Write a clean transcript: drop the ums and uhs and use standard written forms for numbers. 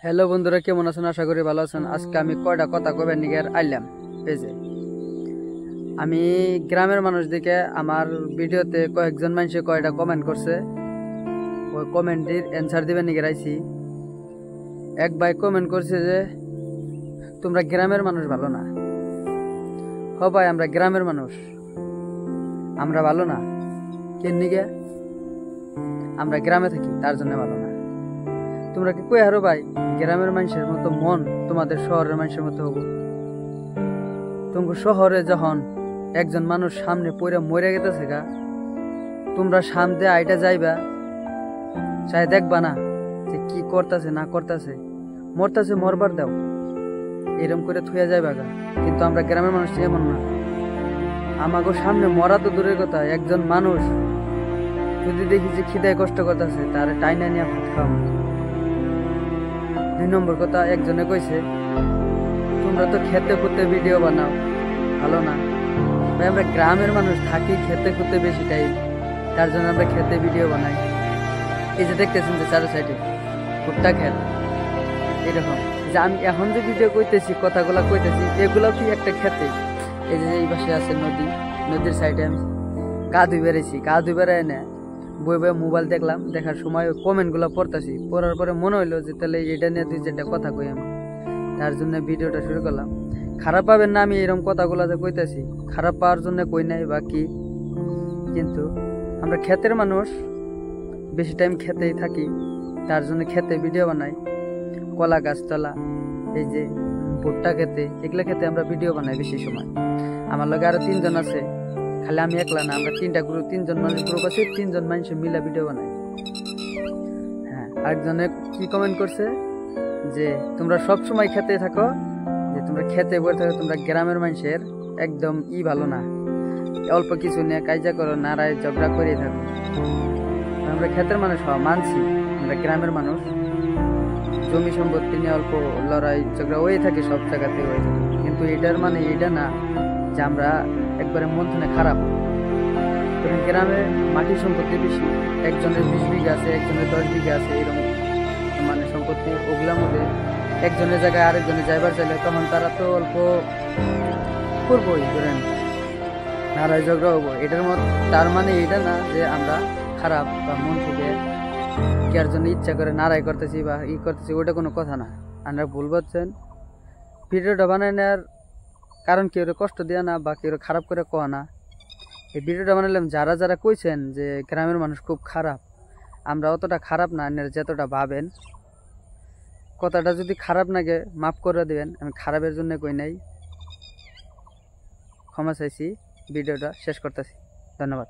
Hello বন্ধুরা, কেমন আছেন? আশা করি ভালো আছেন। আজকে আমি কয়টা কথা কবে নিগের আইলাম পেজে। আমি গ্রামের মানুষ দিকে আমার ভিডিওতে কয়েকজন মানুষে কয়টা কমেন্ট করছে, ওই কমেন্টের অ্যান্সার দিবেন নিগের আইছি। এক ভাই কমেন্ট করছে যে তোমরা গ্রামের মানুষ ভালো না। হ ভাই, আমরা গ্রামের মানুষ, আমরা ভালো না। কেন নিগে? আমরা গ্রামে থাকি, তার জন্য ভালো না। তোমরা কি কই হারো ভাই গ্রামের মানুষের মতো মন তোমাদের শহরের মানুষের মতো হবো? তোমাকে শহরে যখন একজন মানুষ সামনে পড়ে মরে গেতেছে গা, তোমরা সামনে আইটা যাইবা, চাই দেখবা না যে কি করতেছে না করতেছে, মরতেছে মরবার দাও, এরম করে থুয়া যাইবা গা। কিন্তু আমরা গ্রামের মানুষ এমন না। আমাকে সামনে মরা তো দূরের কথা, একজন মানুষ যদি দেখি যে খিদায় কষ্ট করতেছে, তার টাইনা নিয়ে ভাত খাওয়া। 2 নম্বর কথা, একজনে কইছে তোমরা তো খেতে খুঁতে ভিডিও বানাও, ভালো না ভাই। আমরা গ্রামের মানুষ থাকি খেতে খুঁতে বেশি টাইম, তার জন্য আমরা খেতে ভিডিও বানাই। এই যে দেখতেছেন যে চার সাইডে ভুট্টা খেত, এরকম যে আমি এখন যে ভিডিও কইতেছি, কথাগুলা কইতেছি, এগুলো কি একটা খেতে। এই যে এই পাশে আছে নদী, নদীর সাইডে আমি গা ধুই বেড়েছি, গা ধুই বেড়ায় না বই বই মোবাইল দেখলাম, দেখার সময় কমেন্ট গুলা পড়তেছি, পড়ার পরে মনে হইলো যে তাহলে এটা নিয়ে 2-4টা কথা কই আমি, তার জন্য ভিডিওটা শুরু করলাম। খারাপ পাবেন না আমি এরকম কথাগুলা যে কইতেছি, খারাপ পাওয়ার জন্য কই নাই বা কি। কিন্তু আমরা ক্ষেতের মানুষ, বেশি টাইম খেতেই থাকি, তার জন্য খেতে ভিডিও বানাই। কলা গাছতলা, এই যে ভুট্টা খেতে, এগুলা খেতে আমরা ভিডিও বানাই বেশি সময়। আমার লগে আরো 3 জন আছে, খালি আমি একলা না, আমরা 3টা গ্রুপ, 3 জন মানুষ গ্রুপ আছে, 3 জন মানুষ মিলা ভিডিও বানাই। হ্যাঁ, আরেকজনে কি কমেন্ট করছে যে তোমরা সব সময় খেতে থাকো, যে তোমরা খেতে বসে থাকো, তোমরা গ্রামের মানুষের একদম ভালো না, অল্প কিছু নিয়ে কাজা করো, নারায় ঝগড়া করে থাকো। আমরা ক্ষেতের মানুষ হওয়া মানছি, আমরা গ্রামের মানুষ, জমি সম্পত্তি নিয়ে অল্প লড়াই ঝগড়া হয়ে থাকে, সব জায়গাতে হয়ে থাকে। কিন্তু এটার মানে এটা না যে আমরা একবারে মন থেকে খারাপ। গ্রামে মাটি সম্পত্তি বেশি, একজনের 20 বিঘা আছে, একজনের 10 বিঘা আছে, এরকম মানে সম্পত্তি। ওগুলোর মধ্যে একজনের জায়গায় আরেকজনে যাইবার চাইলে তখন তারা তো অল্প করবোই, ধরেন নারায় ঝগড়া হবো। এটার মধ্যে তার মানে এটা না যে আমরা খারাপ বা মন থেকে কার জন্য ইচ্ছা করে নারায় করতেছি বা করতেছি, ওটা কোনো কথা না। আমরা ভুল বলছেন। ভিডিওটা বানায় নেওয়ার কারণ কেউ কষ্ট দেওয়া না বা কেউ খারাপ করে কোয়া না। এই ভিডিওটা বানালাম যারা যারা কইছেন যে গ্রামের মানুষ খুব খারাপ, আমরা অতটা খারাপ না, যতটা ভাবেন। কথাটা যদি খারাপ লাগে মাফ করে দিবেন, আমি খারাপের জন্য কই নাই, ক্ষমা চাইছি। ভিডিওটা শেষ করতেছি, ধন্যবাদ।